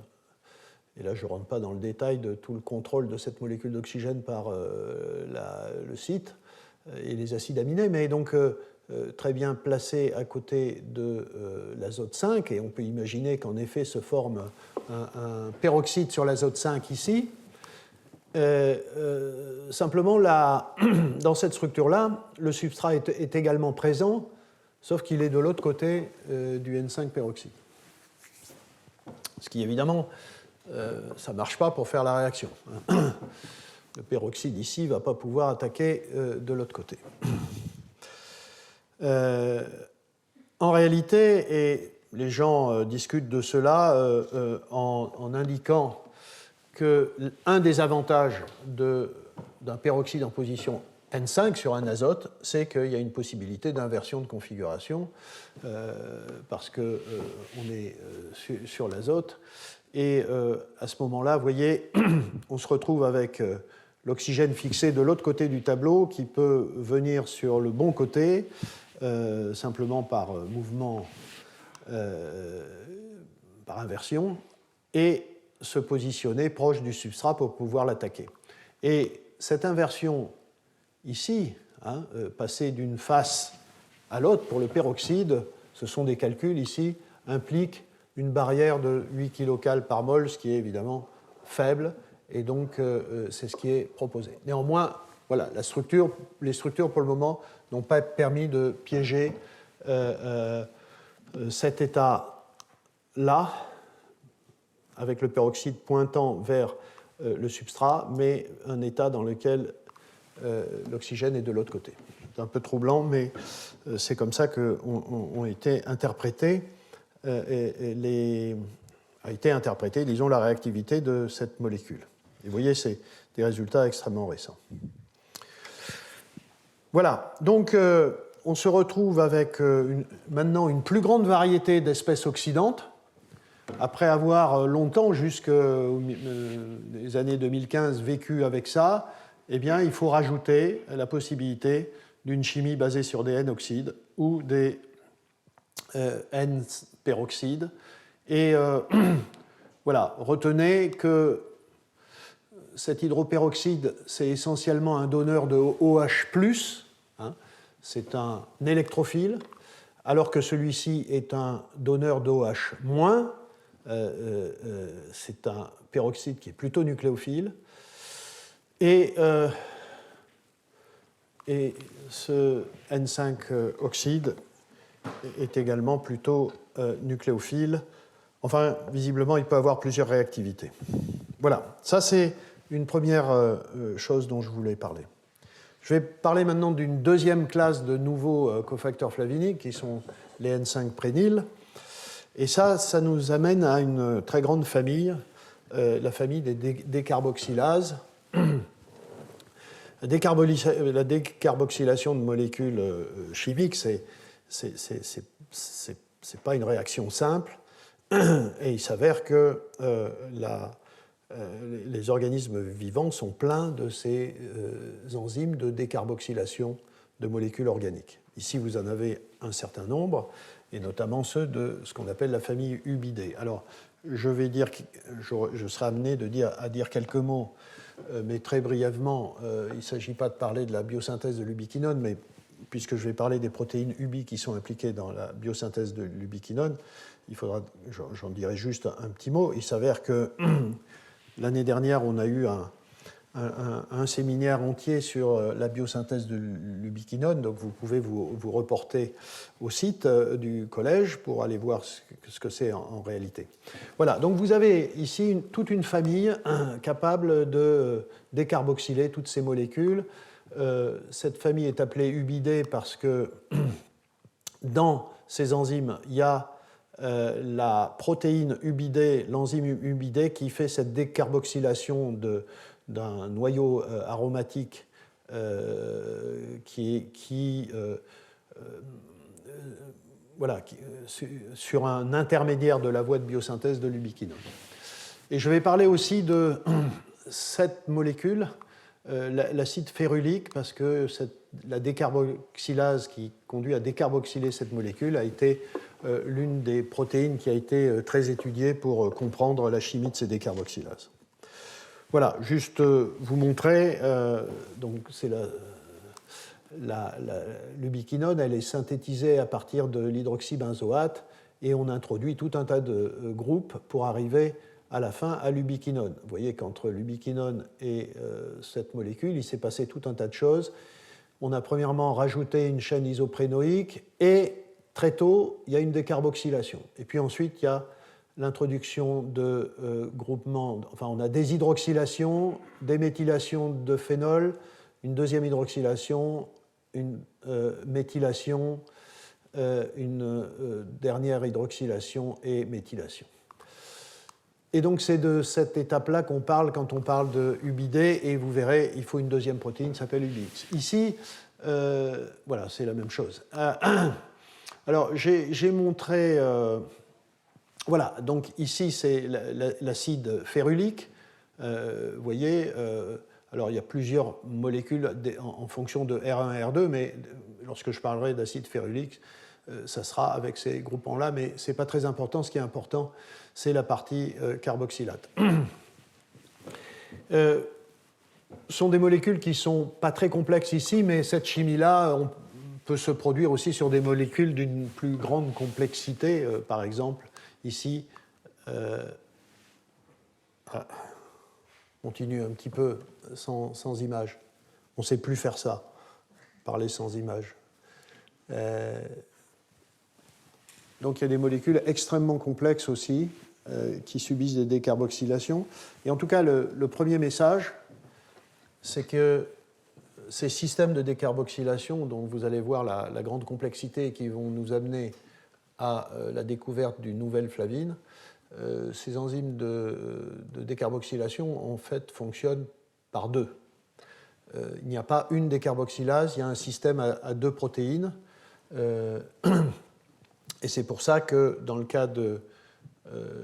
et là je ne rentre pas dans le détail de tout le contrôle de cette molécule d'oxygène par le site et les acides aminés, mais donc très bien placée à côté de l'azote 5, et on peut imaginer qu'en effet se forme un peroxyde sur l'azote 5 ici. Simplement, dans cette structure-là, le substrat est également présent, sauf qu'il est de l'autre côté du N5-peroxyde. Ce qui, évidemment, ça ne marche pas pour faire la réaction. Le peroxyde ici ne va pas pouvoir attaquer de l'autre côté. En réalité, et les gens discutent de cela en indiquant qu'un des avantages d'un peroxyde en position N5 sur un azote, c'est qu'il y a une possibilité d'inversion de configuration parce qu'on est sur l'azote. Et à ce moment-là, vous voyez, on se retrouve avec l'oxygène fixé de l'autre côté du tableau qui peut venir sur le bon côté simplement par mouvement, par inversion, et se positionner proche du substrat pour pouvoir l'attaquer. Et cette inversion ici, passer d'une face à l'autre pour le peroxyde, ce sont des calculs ici, impliquent une barrière de 8 kcal par mol, ce qui est évidemment faible, et donc c'est ce qui est proposé. Néanmoins, voilà, les structures pour le moment n'ont pas permis de piéger cet état-là, avec le peroxyde pointant vers le substrat, mais un état dans lequel l'oxygène est de l'autre côté. C'est un peu troublant, mais c'est comme ça qu'ont été interprétés, disons, la réactivité de cette molécule. Et vous voyez, c'est des résultats extrêmement récents. Voilà, donc on se retrouve avec maintenant une plus grande variété d'espèces oxydantes. Après avoir longtemps, jusqu'aux années 2015, vécu avec ça, eh bien, il faut rajouter la possibilité d'une chimie basée sur des N-oxydes ou des N-peroxydes. Et voilà, retenez que cet hydroperoxyde, c'est essentiellement un donneur de OH+, c'est un électrophile, alors que celui-ci est un donneur d'OH-, c'est un peroxyde qui est plutôt nucléophile. Et ce N5-oxyde est également plutôt nucléophile. Enfin, visiblement, il peut avoir plusieurs réactivités. Voilà, ça c'est une première chose dont je voulais parler. Je vais parler maintenant d'une deuxième classe de nouveaux cofacteurs flaviniques, qui sont les N5-prényl. Et ça nous amène à une très grande famille, la famille des décarboxylases. La décarboxylation de molécules chimiques, c'est pas une réaction simple. Et il s'avère que les organismes vivants sont pleins de ces enzymes de décarboxylation de molécules organiques. Ici, vous en avez un certain nombre, et notamment ceux de ce qu'on appelle la famille Ubidae. Alors, je serai amené à dire quelques mots, mais très brièvement, il ne s'agit pas de parler de la biosynthèse de l'ubiquinone, mais puisque je vais parler des protéines UBI qui sont impliquées dans la biosynthèse de l'ubiquinone, j'en dirai juste un petit mot. Il s'avère que l'année dernière, on a eu un séminaire entier sur la biosynthèse de l'ubiquinone, donc vous pouvez vous reporter au site du collège pour aller voir ce que c'est en réalité. Voilà, donc vous avez ici toute une famille capable de décarboxyler toutes ces molécules. Cette famille est appelée Ubidae parce que dans ces enzymes, il y a la protéine Ubidae, l'enzyme Ubidae, qui fait cette décarboxylation d'un noyau aromatique sur un intermédiaire de la voie de biosynthèse de l'ubiquinone. Et je vais parler aussi de cette molécule, l'acide férulique, parce que la décarboxylase qui conduit à décarboxyler cette molécule a été l'une des protéines qui a été très étudiée pour comprendre la chimie de ces décarboxylases. Voilà, juste vous montrer, donc c'est l'ubiquinone, elle est synthétisée à partir de l'hydroxybenzoate et on introduit tout un tas de groupes pour arriver à la fin à l'ubiquinone. Vous voyez qu'entre l'ubiquinone et cette molécule, il s'est passé tout un tas de choses. On a premièrement rajouté une chaîne isoprénoïque et très tôt, il y a une décarboxylation. Et puis ensuite, il y a l'introduction de groupements, enfin on a des hydroxylations, des méthylations de phénol, une deuxième hydroxylation, une méthylation, une dernière hydroxylation et méthylation. Et donc c'est de cette étape-là qu'on parle quand on parle de Ubidae, et vous verrez, il faut une deuxième protéine qui s'appelle UBX. Ici, voilà, c'est la même chose. Alors j'ai montré... Voilà, donc ici c'est l'acide férulique. Vous voyez, alors il y a plusieurs molécules en fonction de R1 et R2, mais lorsque je parlerai d'acide férulique, ça sera avec ces groupements-là, mais ce n'est pas très important. Ce qui est important, c'est la partie carboxylate. Sont des molécules qui ne sont pas très complexes ici, mais cette chimie-là, on peut se produire aussi sur des molécules d'une plus grande complexité, par exemple. Ici, continue un petit peu sans image. On ne sait plus faire ça, parler sans image. Donc il y a des molécules extrêmement complexes aussi qui subissent des décarboxylations. Et en tout cas, le premier message, c'est que ces systèmes de décarboxylation, dont vous allez voir la grande complexité qui vont nous amener à la découverte d'une nouvelle flavine, ces enzymes de décarboxylation en fait fonctionnent par deux. Il n'y a pas une décarboxylase, il y a un système à deux protéines. Et c'est pour ça que dans le cas de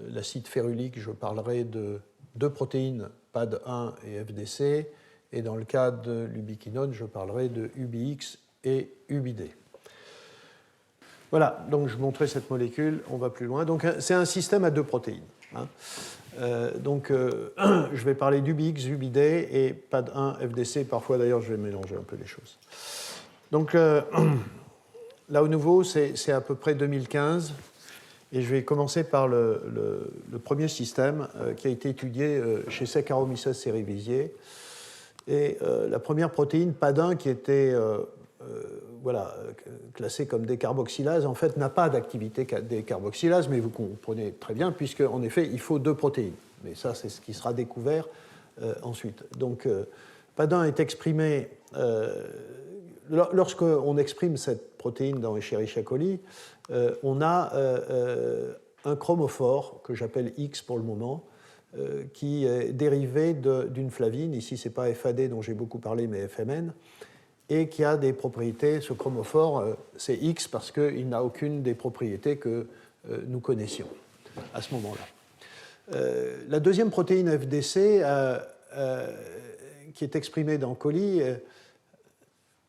l'acide férulique, je parlerai de deux protéines, PAD1 et FDC, et dans le cas de l'ubiquinone, je parlerai de UBX et UBD. Voilà, donc je montrais cette molécule, on va plus loin. Donc c'est un système à deux protéines. Hein. Je vais parler d'UBX, UBD et PAD1, FDC. Parfois d'ailleurs, je vais mélanger un peu les choses. Donc là, au nouveau, c'est à peu près 2015. Et je vais commencer par le premier système qui a été étudié chez Saccharomyces cerevisiae. Et la première protéine, PAD1, qui était classée comme décarboxylase, en fait, n'a pas d'activité décarboxylase, mais vous comprenez très bien, puisqu'en effet, il faut deux protéines. Mais ça, c'est ce qui sera découvert ensuite. Donc, PAD1 est exprimé... Lorsqu'on exprime cette protéine dans Escherichia coli, on a un chromophore, que j'appelle X pour le moment, qui est dérivé d'une flavine. Ici, ce n'est pas FAD dont j'ai beaucoup parlé, mais FMN, et qui a des propriétés. Ce chromophore, c'est X parce qu'il n'a aucune des propriétés que nous connaissions à ce moment-là. La deuxième protéine FDC, qui est exprimée dans coli,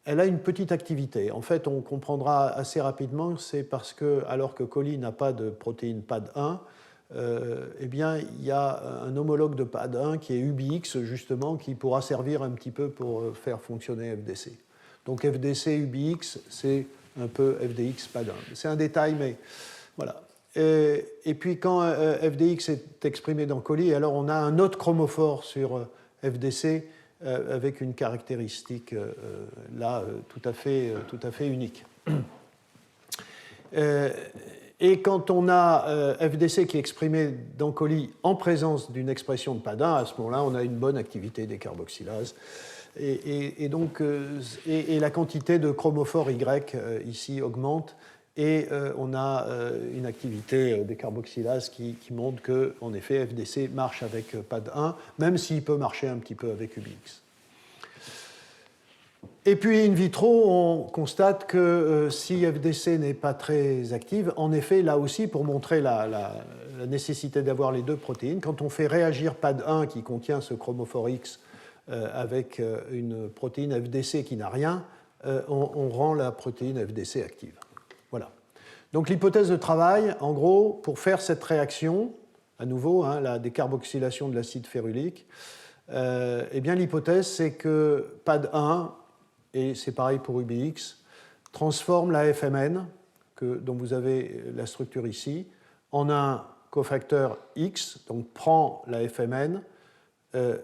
elle a une petite activité. En fait, on comprendra assez rapidement, c'est parce que, alors que coli n'a pas de protéine PAD1, eh bien, il y a un homologue de PAD1 qui est UBX, justement, qui pourra servir un petit peu pour faire fonctionner FDC. Donc FDC, UBX, c'est un peu FDX PAD1. C'est un détail, mais voilà. Et puis quand FDX est exprimé dans coli, alors on a un autre chromophore sur FDC avec une caractéristique là tout à fait unique. Et quand on a FDC qui est exprimé dans coli en présence d'une expression de PAD1, à ce moment-là, on a une bonne activité des carboxylases. Et donc, la quantité de chromophore Y ici augmente, et on a une activité des carboxylases qui montre que, en effet, FDC marche avec PAD1, même s'il peut marcher un petit peu avec UBX. Et puis, in vitro, on constate que si FDC n'est pas très active, en effet, là aussi, pour montrer la nécessité d'avoir les deux protéines, quand on fait réagir PAD1 qui contient ce chromophore X avec une protéine FDC qui n'a rien, on rend la protéine FDC active. Voilà. Donc l'hypothèse de travail, en gros, pour faire cette réaction, à nouveau, la décarboxylation de l'acide férulique, eh bien l'hypothèse, c'est que PAD1, et c'est pareil pour UBX, transforme la FMN, dont vous avez la structure ici, en un cofacteur X, donc prend la FMN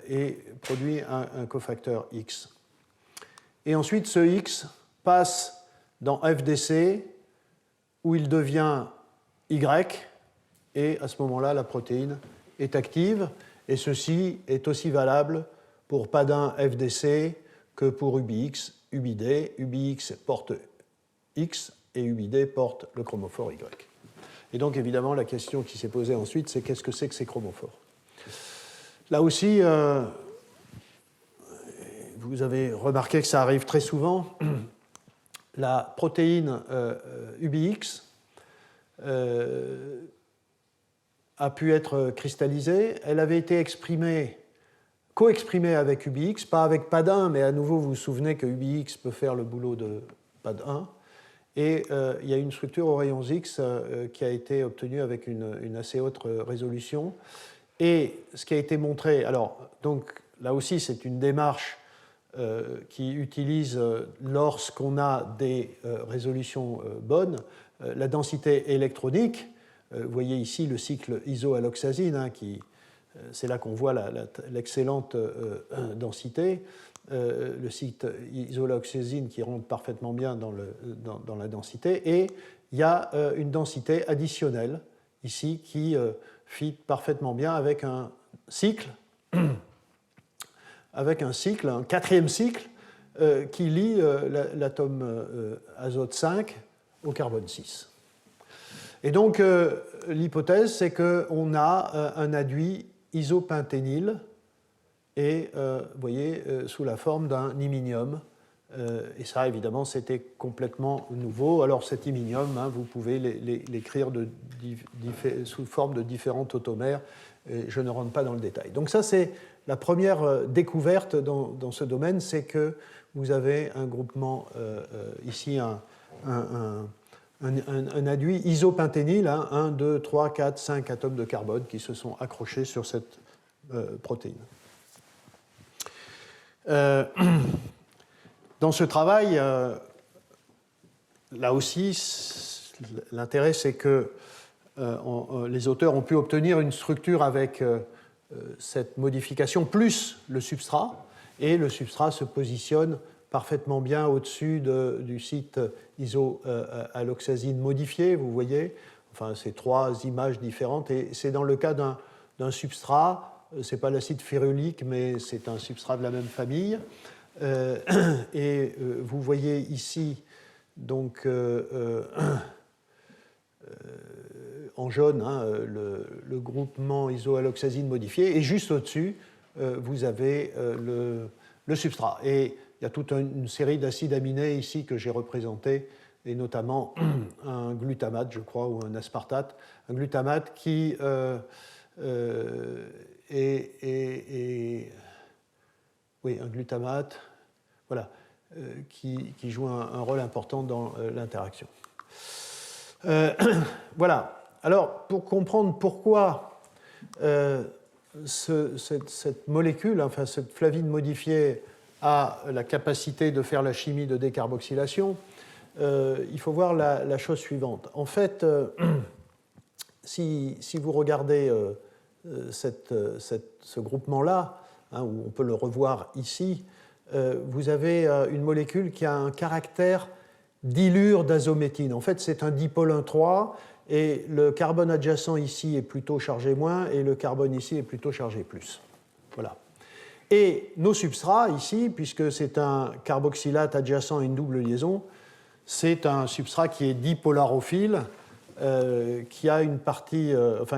et produit un cofacteur X. Et ensuite, ce X passe dans FDC, où il devient Y, et à ce moment-là, la protéine est active, et ceci est aussi valable pour PAD1 FDC que pour UBX, UBD. UBX porte X, et UBD porte le chromophore Y. Et donc, évidemment, la question qui s'est posée ensuite, c'est qu'est-ce que c'est que ces chromophores? Là aussi, vous avez remarqué que ça arrive très souvent. La protéine UBX a pu être cristallisée. Elle avait été co-exprimée avec UBX, pas avec PAD1, mais à nouveau, vous vous souvenez que UBX peut faire le boulot de PAD1. Et il y a une structure aux rayons X qui a été obtenue avec une assez haute résolution. Et ce qui a été montré, alors, donc, là aussi, c'est une démarche qui utilise, lorsqu'on a des résolutions bonnes, la densité électronique. Vous voyez ici le cycle isoalloxazine, c'est là qu'on voit l'excellente densité. Le cycle isoalloxazine qui rentre parfaitement bien dans la densité. Et il y a une densité additionnelle ici qui fit parfaitement bien avec un cycle, un quatrième cycle qui lie l'atome azote 5 au carbone 6. Et donc, l'hypothèse, c'est qu'on a un adduit isopentényl, et vous voyez, sous la forme d'un iminium. Et ça, évidemment, c'était complètement nouveau. Alors, cet iminium, vous pouvez l'écrire sous forme de différents tautomères. Et je ne rentre pas dans le détail. Donc ça, c'est la première découverte dans ce domaine, c'est que vous avez un groupement, ici, un adduit isopentényl, 1, 2, 3, 4, 5 atomes de carbone qui se sont accrochés sur cette protéine. Dans ce travail, là aussi, l'intérêt, c'est que les auteurs ont pu obtenir une structure avec cette modification plus le substrat, et le substrat se positionne parfaitement bien au-dessus du site isoalloxazine modifié, vous voyez. Enfin, c'est trois images différentes, et c'est dans le cas d'un substrat. Ce n'est pas l'acide férulique, mais c'est un substrat de la même famille. Et vous voyez ici, donc, en jaune, le groupement isoalloxazine modifié, et juste au-dessus, vous avez le substrat. Et il y a toute une série d'acides aminés ici que j'ai représentés, et notamment un glutamate, je crois, ou un aspartate. Un glutamate qui Oui, un glutamate, voilà, qui joue un rôle important dans l'interaction. Voilà. Alors, pour comprendre pourquoi cette molécule, enfin cette flavine modifiée, a la capacité de faire la chimie de décarboxylation, il faut voir la chose suivante. En fait, si vous regardez ce groupement-là, hein, où on peut le revoir ici, vous avez une molécule qui a un caractère d'ylure d'azométhine. En fait, c'est un dipôle 1,3 et le carbone adjacent ici est plutôt chargé moins et le carbone ici est plutôt chargé plus. Voilà. Et nos substrats ici, puisque c'est un carboxylate adjacent à une double liaison, c'est un substrat qui est dipolarophile, qui a une partie,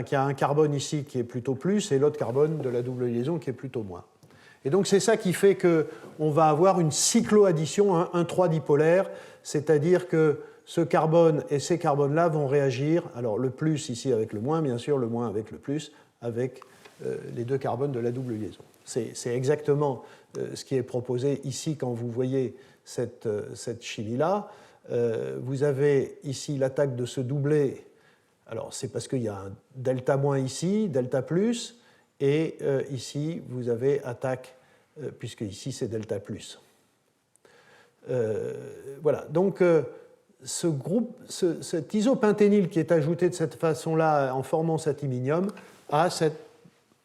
qui a un carbone ici qui est plutôt plus et l'autre carbone de la double liaison qui est plutôt moins. Et donc c'est ça qui fait qu'on va avoir une cycloaddition, un 3 dipolaire, c'est-à-dire que ce carbone et ces carbones-là vont réagir, alors le plus ici avec le moins, bien sûr, le moins avec le plus, avec les deux carbones de la double liaison. C'est exactement ce qui est proposé ici quand vous voyez cette chimie-là. Vous avez ici l'attaque de ce doublet. Alors c'est parce qu'il y a un delta moins ici, delta plus, et ici vous avez attaque, puisque ici c'est delta plus. Voilà, donc ce groupe, cet isopentényl qui est ajouté de cette façon-là en formant cet iminium a cette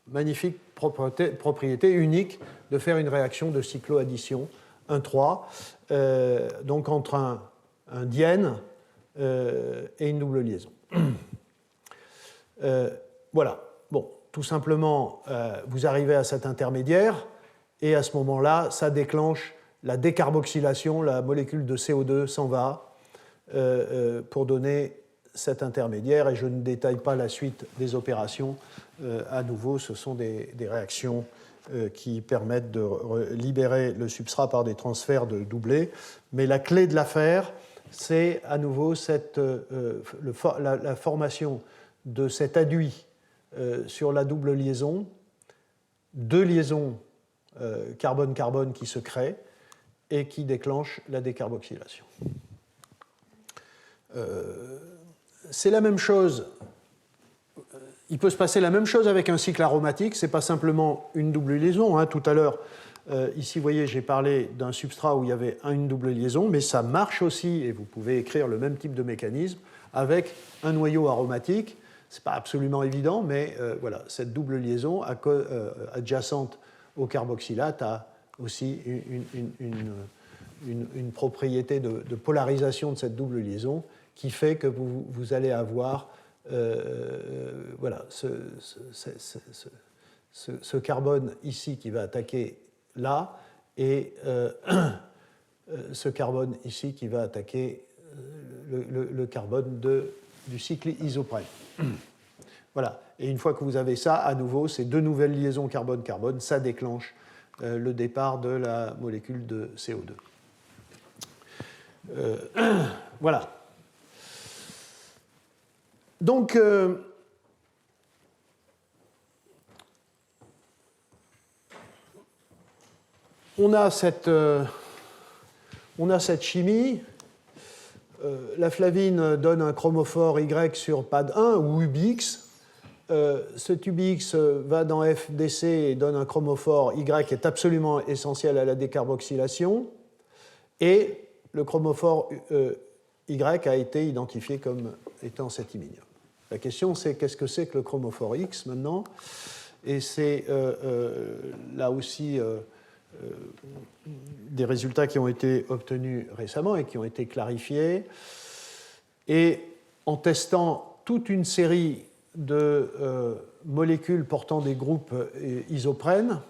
magnifique propriété unique de faire une réaction de cycloaddition 1,3, donc entre un diène et une double liaison. Voilà, bon, tout simplement, vous arrivez à cet intermédiaire, et à ce moment-là, ça déclenche la décarboxylation, la molécule de CO2 s'en va pour donner cet intermédiaire, et je ne détaille pas la suite des opérations. À nouveau, ce sont des réactions qui permettent de libérer le substrat par des transferts de doublés. Mais la clé de l'affaire, c'est à nouveau la formation de cet aduit sur la double liaison, deux liaisons carbone-carbone qui se créent et qui déclenchent la décarboxylation. C'est la même chose. Il peut se passer la même chose avec un cycle aromatique. Ce n'est pas simplement une double liaison. Hein. Tout à l'heure, ici, vous voyez, j'ai parlé d'un substrat où il y avait une double liaison, mais ça marche aussi, et vous pouvez écrire le même type de mécanisme, avec un noyau aromatique. Ce n'est pas absolument évident, mais voilà, cette double liaison adjacente au carboxylate a aussi une propriété de polarisation de cette double liaison qui fait que vous allez avoir voilà, ce carbone ici qui va attaquer là et ce carbone ici qui va attaquer le carbone du cycle isoprène. Voilà. Et une fois que vous avez ça, à nouveau, ces deux nouvelles liaisons carbone-carbone, ça déclenche le départ de la molécule de CO2. Voilà. Donc, on a cette chimie. La flavine donne un chromophore Y sur PAD1 ou UBX. Cet UBX va dans FDC et donne un chromophore Y qui est absolument essentiel à la décarboxylation. Et le chromophore Y a été identifié comme étant cet iminium. La question, c'est qu'est-ce que c'est que le chromophore X maintenant? Et c'est là aussi des résultats qui ont été obtenus récemment et qui ont été clarifiés. Et en testant toute une série de molécules portant des groupes isoprènes,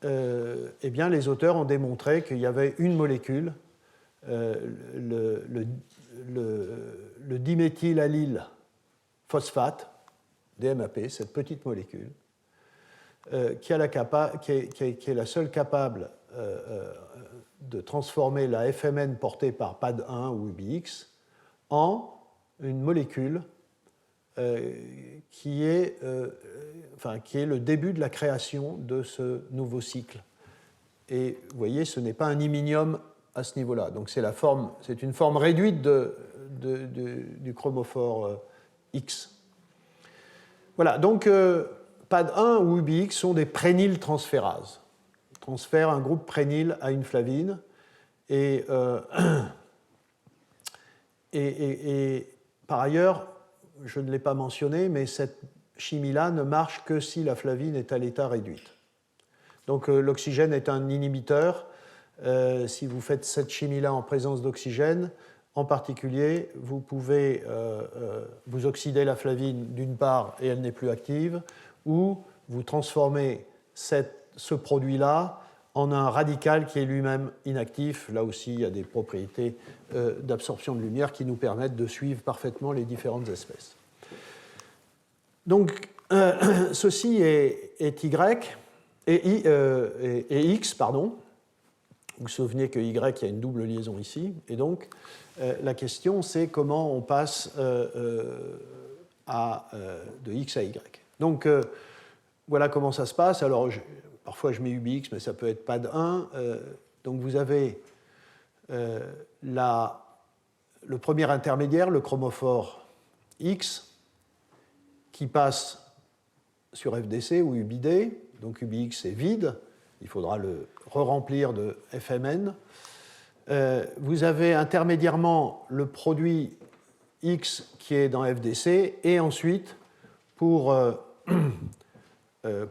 eh bien, les auteurs ont démontré qu'il y avait une molécule, le diméthylallyle phosphate, DMAP, cette petite molécule, qui est la seule capable de transformer la FMN portée par PAD1 ou UBX en une molécule qui est le début de la création de ce nouveau cycle. Et vous voyez, ce n'est pas un iminium à ce niveau-là. Donc c'est une forme réduite du chromophore X. Voilà, donc PAD1 ou UBX sont des prényltransférases. Ils transfèrent un groupe prényl à une flavine. Et par ailleurs, je ne l'ai pas mentionné, mais cette chimie-là ne marche que si la flavine est à l'état réduite. Donc l'oxygène est un inhibiteur. Si vous faites cette chimie-là en présence d'oxygène, en particulier, vous pouvez vous oxyder la flavine d'une part et elle n'est plus active, ou vous transformez ce produit-là en un radical qui est lui-même inactif. Là aussi, il y a des propriétés d'absorption de lumière qui nous permettent de suivre parfaitement les différentes espèces. Donc, ceci est Y et X, pardon. Vous vous souvenez que Y, il y a une double liaison ici. Et donc, la question, c'est comment on passe de X à Y. Donc, voilà comment ça se passe. Alors, parfois, je mets UBX, mais ça peut être PAD1. Donc, vous avez le premier intermédiaire, le chromophore X, qui passe sur FDC ou UBD. Donc, UBX est vide. Il faudra le re-remplir de FMN. Vous avez intermédiairement le produit X qui est dans FDC, et ensuite, pour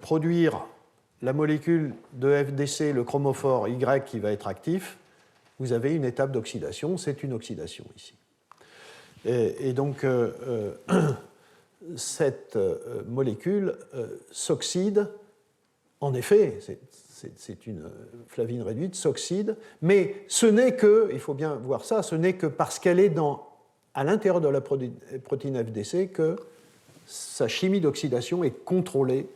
produire la molécule de FDC, le chromophore Y qui va être actif, vous avez une étape d'oxydation, c'est une oxydation ici. Et donc, cette molécule s'oxyde, en effet, c'est une flavine réduite, s'oxyde, mais ce n'est que, il faut bien voir ça, ce n'est que parce qu'elle est à l'intérieur de la protéine FDC que sa chimie d'oxydation est contrôlée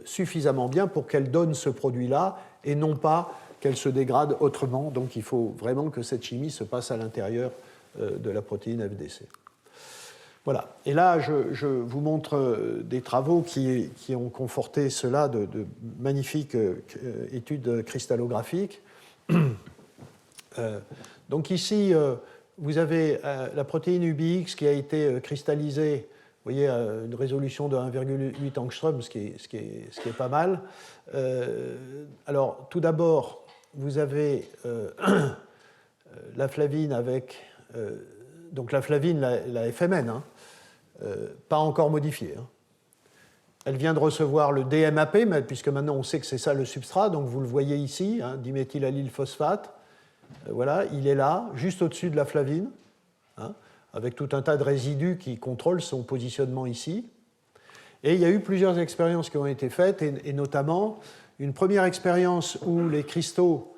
suffisamment bien pour qu'elle donne ce produit-là et non pas qu'elle se dégrade autrement. Donc il faut vraiment que cette chimie se passe à l'intérieur de la protéine FDC. Voilà. Et là, je vous montre des travaux qui ont conforté cela, de magnifiques études cristallographiques. Donc ici, vous avez la protéine UBX qui a été cristallisée, vous voyez, à une résolution de 1,8 angstrom, ce qui est pas mal. Alors, tout d'abord, vous avez la flavine avec... donc la flavine, la FMN, hein, pas encore modifiée. Hein. Elle vient de recevoir le DMAP, puisque maintenant on sait que c'est ça le substrat, donc vous le voyez ici, hein, diméthylallylphosphate. Voilà, il est là, juste au-dessus de la flavine, hein, avec tout un tas de résidus qui contrôlent son positionnement ici. Et il y a eu plusieurs expériences qui ont été faites, et notamment une première expérience où les cristaux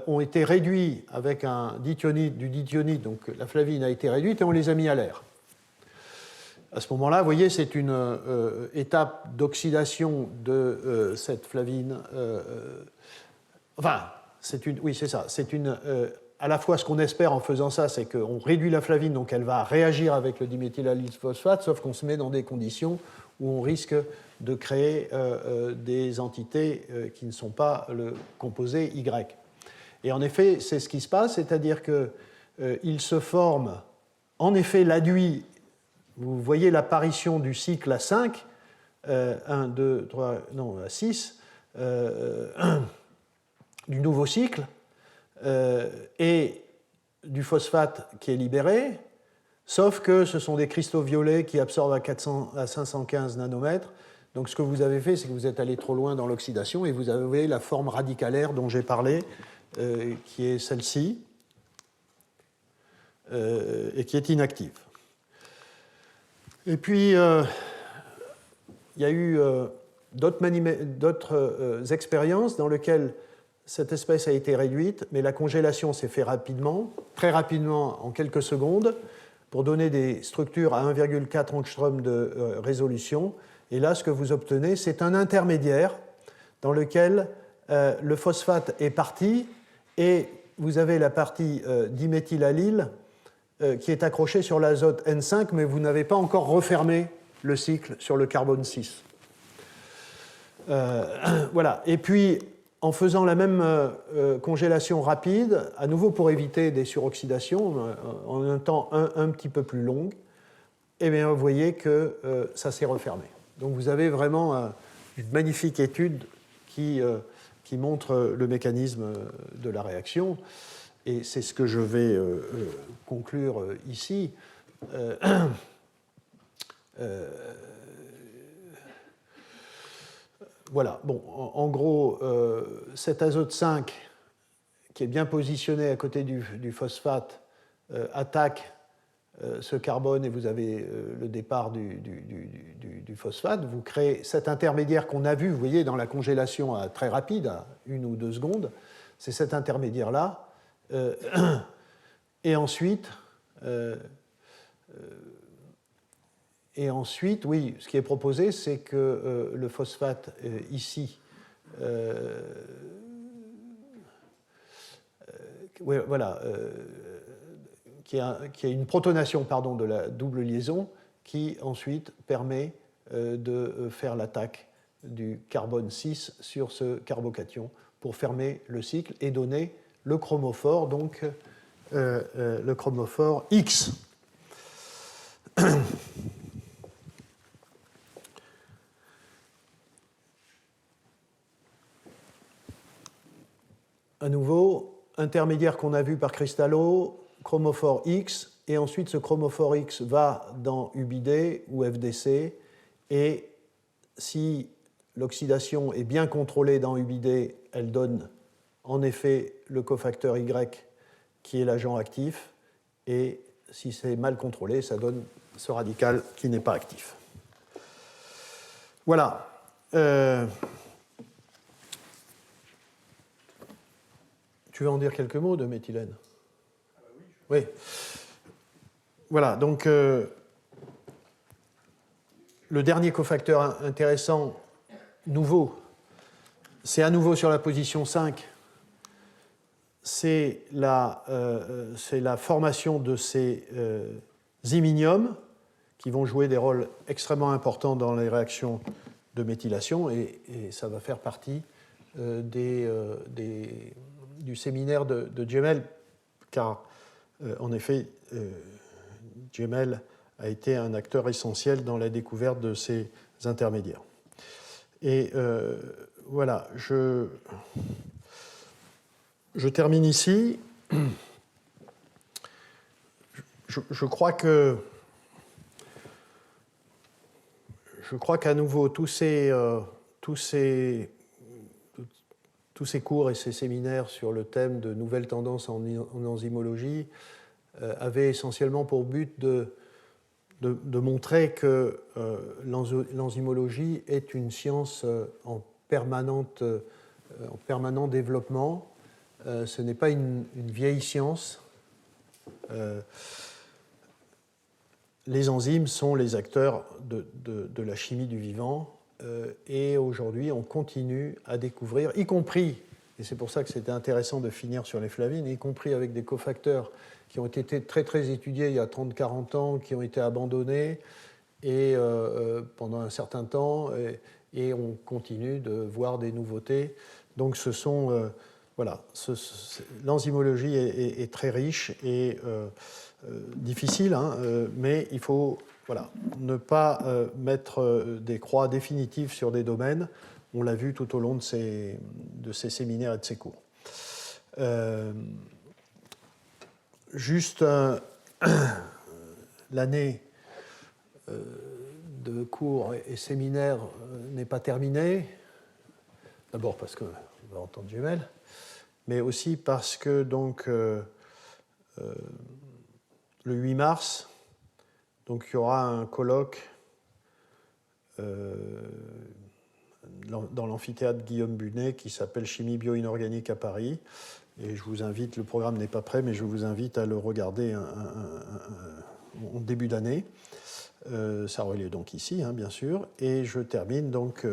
ont été réduits avec du dithionite, donc la flavine a été réduite, et on les a mis à l'air. À ce moment-là, vous voyez, c'est une étape d'oxydation de cette flavine. Oui, c'est ça. C'est à la fois, ce qu'on espère en faisant ça, c'est qu'on réduit la flavine, donc elle va réagir avec le diméthylallylphosphate, sauf qu'on se met dans des conditions où on risque de créer des entités qui ne sont pas le composé Y. Et en effet, c'est ce qui se passe, c'est-à-dire qu'il se forme, en effet, l'adduit. Vous voyez l'apparition du cycle à 5, 1, 2, 3, non, à 6, du nouveau cycle, et du phosphate qui est libéré, sauf que ce sont des cristaux violets qui absorbent à 515 nanomètres. Donc ce que vous avez fait, c'est que vous êtes allé trop loin dans l'oxydation et vous avez la forme radicalaire dont j'ai parlé, qui est celle-ci, et qui est inactive. Et puis, il y a eu d'autres expériences dans lesquelles cette espèce a été réduite, mais la congélation s'est faite rapidement, très rapidement, en quelques secondes, pour donner des structures à 1,4 angstrom de résolution. Et là, ce que vous obtenez, c'est un intermédiaire dans lequel le phosphate est parti, et vous avez la partie diméthylallyle qui est accrochée sur l'azote N5, mais vous n'avez pas encore refermé le cycle sur le carbone 6. Voilà. Et puis, en faisant la même congélation rapide, à nouveau pour éviter des suroxydations, en un temps un petit peu plus long, eh bien, vous voyez que ça s'est refermé. Donc vous avez vraiment une magnifique étude qui montre le mécanisme de la réaction. Et c'est ce que je vais conclure ici. Voilà, bon, en gros, cet azote 5, qui est bien positionné à côté du phosphate, attaque ce carbone et vous avez le départ du phosphate. Vous créez cet intermédiaire qu'on a vu, vous voyez, dans la congélation très rapide, à 1 ou 2 secondes. C'est cet intermédiaire-là. Et ensuite, oui, ce qui est proposé, c'est que le phosphate ici, voilà, qui a une protonation de la double liaison qui ensuite permet de faire l'attaque du carbone 6 sur ce carbocation pour fermer le cycle et donner le chromophore, donc le chromophore X. À nouveau, intermédiaire qu'on a vu par Cristallo, chromophore X, et ensuite ce chromophore X va dans UBD ou FDC, et si l'oxydation est bien contrôlée dans UBD, elle donne en effet le cofacteur Y qui est l'agent actif, et si c'est mal contrôlé, ça donne ce radical qui n'est pas actif. Voilà. Tu veux en dire quelques mots de méthylène ? Oui. Voilà, donc le dernier cofacteur intéressant, nouveau, c'est à nouveau sur la position 5, c'est la formation de ces iminiums qui vont jouer des rôles extrêmement importants dans les réactions de méthylation, et ça va faire partie du séminaire de Gemmel, car en effet, Gemmel a été un acteur essentiel dans la découverte de ces intermédiaires. Et voilà, je termine ici. Je crois qu'à nouveau, tous ces cours et ces séminaires sur le thème de nouvelles tendances en enzymologie avaient essentiellement pour but de montrer que l'enzymologie est une science en permanent développement. Ce n'est pas une vieille science. Les enzymes sont les acteurs de la chimie du vivant, et aujourd'hui on continue à découvrir, y compris, et c'est pour ça que c'était intéressant de finir sur les flavines, y compris avec des cofacteurs qui ont été très très étudiés il y a 30-40 ans, qui ont été abandonnés et, pendant un certain temps, et on continue de voir des nouveautés. Donc ce sont... voilà, l'enzymologie est très riche et difficile, hein, mais il faut ne pas mettre des croix définitives sur des domaines. On l'a vu tout au long de ces séminaires et de ces cours. Juste l'année de cours et séminaires n'est pas terminée. D'abord parce qu'on va entendre Gemmel, mais aussi parce que donc, le 8 mars, donc, il y aura un colloque dans l'amphithéâtre Guillaume Bunet qui s'appelle Chimie bio-inorganique à Paris. Et je vous invite, le programme n'est pas prêt, mais je vous invite à le regarder en début d'année. Ça aura lieu donc ici, hein, bien sûr. Et je termine donc...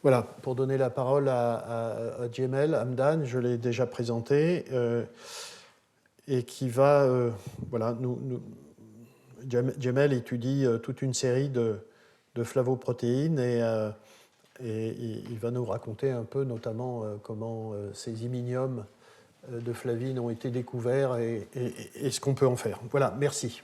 voilà, pour donner la parole à Gemmel Hamdan, je l'ai déjà présenté, et qui va voilà, Djemel étudie toute une série de flavoprotéines et il va nous raconter un peu notamment comment ces iminiums de flavine ont été découverts et ce qu'on peut en faire. Voilà, merci.